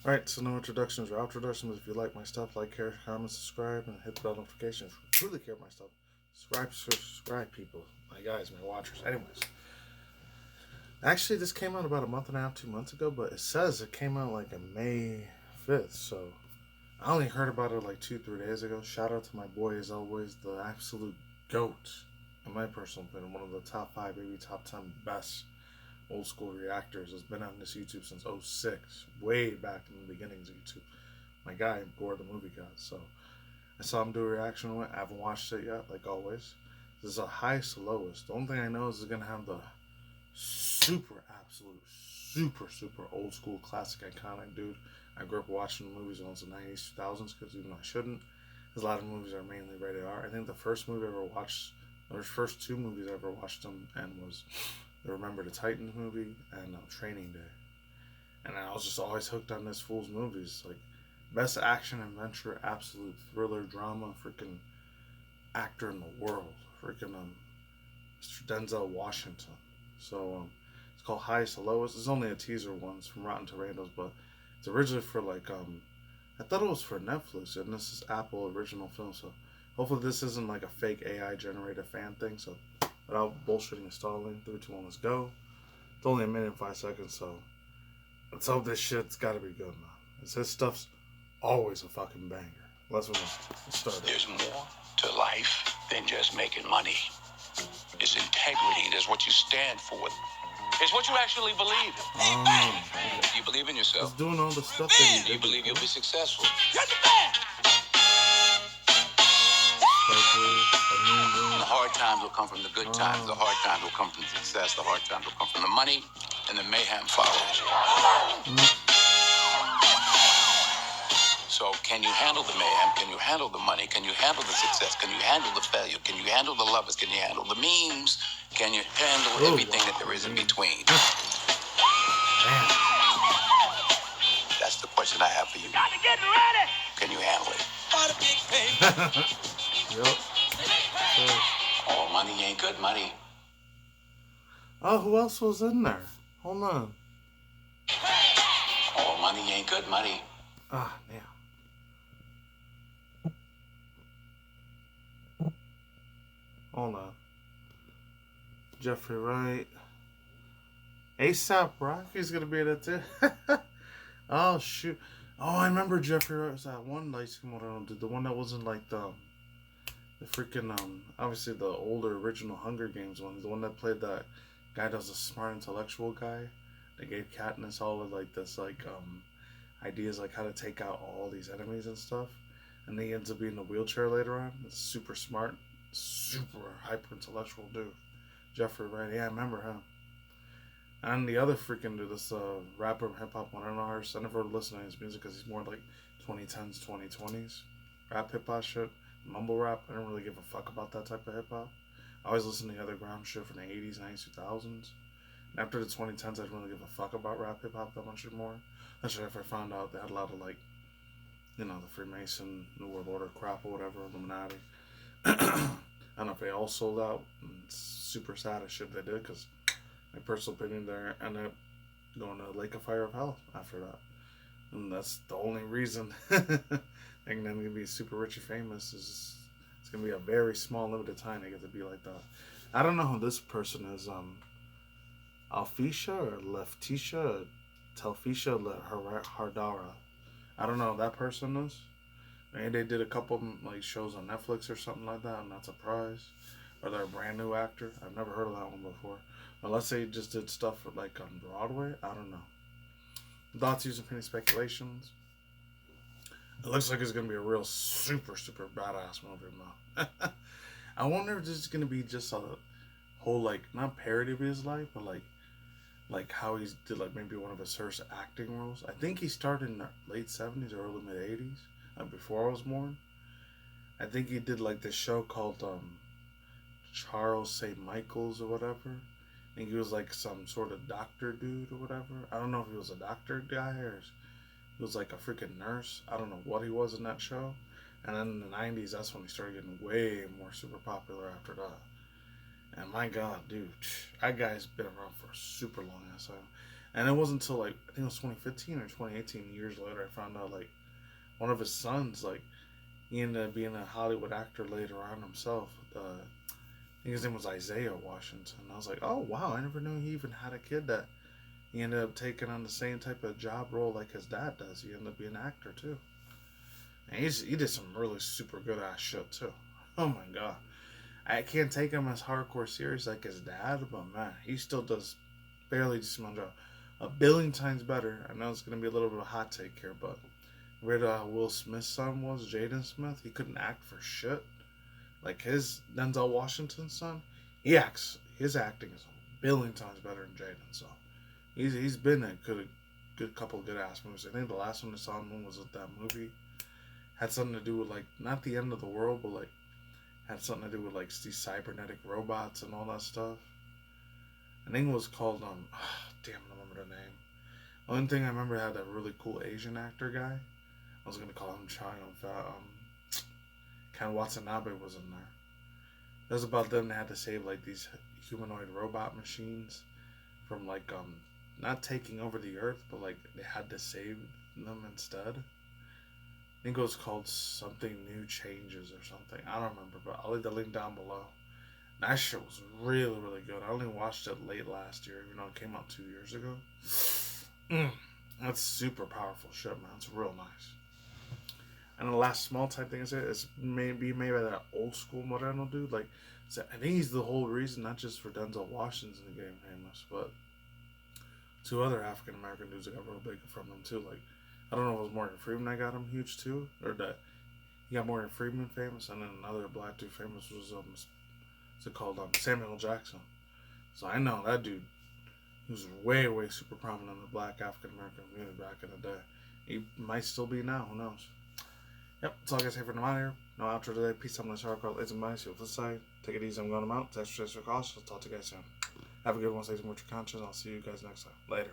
Alright, so no introductions or introductions. If you like my stuff, like, share, comment, subscribe, and hit the bell notifications. If you truly care about my stuff, subscribe, people. My guys, my watchers. Anyways. Actually, this came out about a month and a half, 2 months ago, but it says it came out like on May 5th, so I only heard about it like 2-3 days ago. Shout out to my boy, as always, the absolute GOAT, in my personal opinion, one of the top 5, maybe top 10 best old school reactors. Has been on this YouTube since 06, way back in the beginnings of YouTube. My guy, Gore the movie guy. So I saw him do a reaction to it. I haven't watched it yet, like always. This is a highest to lowest. The only thing I know is it's gonna have the super absolute super old school classic iconic dude. I grew up watching movies once in the 90s, 2000s, because even though I shouldn't, because a lot of movies are mainly rated R. I think the first movie I ever watched, or the first 2 movies I ever watched them, and was the Remember the Titans movie and Training Day. And I was just always hooked on this fool's movies. Like, best action, adventure, absolute thriller, drama, freaking actor in the world. Freaking Mr. Denzel Washington. So it's called Highest to Lowest. It's only a teaser once from Rotten Tomatoes, but it's originally for like I thought it was for Netflix, and this is Apple original film. So hopefully this isn't like a fake AI generated fan thing. So without bullshitting and stalling, 3, 2, 1, let's go. It's only a minute and 5 seconds, so let's hope this shit's gotta be good, man. His stuff's always a fucking banger. Let's start. There's more to life than just making money. It's integrity. There's what you stand for. It's what you actually believe in. You believe in yourself. He's doing all the stuff that he did. You believe you'll be successful. The hard times will come from the good times. The hard times will come from success. The hard times will come from the money, and the mayhem follows. So can you handle the mayhem? Can you handle the money? Can you handle the success? Can you handle the failure? Can you handle the lovers? Can you handle the memes? Can you handle everything that there is in between? That's the question I have for you. Got to get ready. Can you handle it? Yep. All money ain't good money. Oh, who else was in there? Hold on. All money ain't good money. Ah, damn. Hold on. Jeffrey Wright. ASAP Rocky's gonna be in it too. Oh shoot. Oh, I remember Jeffrey Wright was that one light skin one, the one that wasn't like the freaking obviously the older original Hunger Games one. The one that played that guy that was a smart intellectual guy. They gave Katniss all of like this like ideas like how to take out all these enemies and stuff. And he ends up being in a wheelchair later on. It's super smart, super hyper intellectual dude. Jeffrey Wright, yeah, I remember him. And the other freaking dude, this rapper, hip hop, one artist. I never listened to his music because he's more like 2010s, 2020s rap, hip hop shit, mumble rap. I don't really give a fuck about that type of hip hop. I always listen to the other ground shit from the 80s, 90s, 2000s. And after the 2010s, I didn't really give a fuck about rap, hip hop that much anymore. Actually, after I found out they had a lot of like, you know, the Freemason, New World Order crap or whatever, Illuminati. I don't know if they all sold out. And it's super sad as shit they did, because my personal opinion, there ended up going to Lake of Fire of Hell after that. And that's the only reason they're going to be super rich and famous. Is it's going to be a very small, limited time they get to be like that. I don't know who this person is. Alfisha or Leftisha or Telfisha Hardara. I don't know who that person is. Maybe they did a couple like shows on Netflix or something like that. I'm not surprised. Or they're a brand new actor. I've never heard of that one before. Unless they just did stuff like on Broadway. I don't know. Thoughts, using any speculations. It looks like it's going to be a real super badass movie, man. I wonder if this is going to be just a whole, like, not parody of his life, but like how he did, like, maybe one of his first acting roles. I think he started in the late 70s or early mid-80s, like before I was born. I think he did, like, this show called Charles St. Michael's or whatever. I think he was like some sort of doctor dude or whatever. I don't know if he was a doctor guy or he was like a freaking nurse. I don't know what he was in that show. And then in the 90s, that's when he started getting way more super popular after that. And my God, dude, that guy's been around for a super long ass time. And it wasn't until like I think it was 2015 or 2018, years later, I found out like one of his sons, like he ended up being a Hollywood actor later on himself. I think his name was Isaiah Washington. I was like, oh wow, I never knew he even had a kid that he ended up taking on the same type of job role like his dad does. He ended up being an actor too. And he did some really super good ass shit too. Oh my god. I can't take him as hardcore serious like his dad, but man, he still does barely decent job. A billion times better. I know it's gonna be a little bit of a hot take here, but where Will Smith's son was, Jaden Smith, he couldn't act for shit. Like his Denzel Washington's son, his acting is a billion times better than Jaden. So he's been in a good couple of good ass movies. I think the last one I saw him in was with that movie. Had something to do with like not the end of the world, but like had something to do with like these cybernetic robots and all that stuff. I think it was called damn, I don't remember the name. One thing I remember had a really cool Asian actor guy. I was gonna call him Ken Watanabe was in there. It was about them. They had to save like these humanoid robot machines from like not taking over the earth, but like they had to save them instead. I think it was called something New Changes or something. I don't remember, but I'll leave the link down below. That shit was really, really good. I only watched it late last year, even though it came out 2 years ago. That's super powerful shit, man. It's real nice. And the last small type thing I said is maybe by that old school Moreno dude. Like, so I think he's the whole reason, not just for Denzel Washington getting famous, but two other African American dudes that got real big from him too. Like, I don't know if it was Morgan Freeman that got him huge too, or that he got Morgan Freeman famous, and then another black dude famous was what's it called, Samuel Jackson. So I know that dude. He was way super prominent in the black African American community back in the day. He might still be now. Who knows? Yep, that's all I got to say for the out here. No outro today. Peace out, my shark. Lazy mice. See you on the side. Take it easy. I'm going to mount. Extra caution. I'll talk to you guys soon. Have a good one. Stay with your conscience. I'll see you guys next time. Later.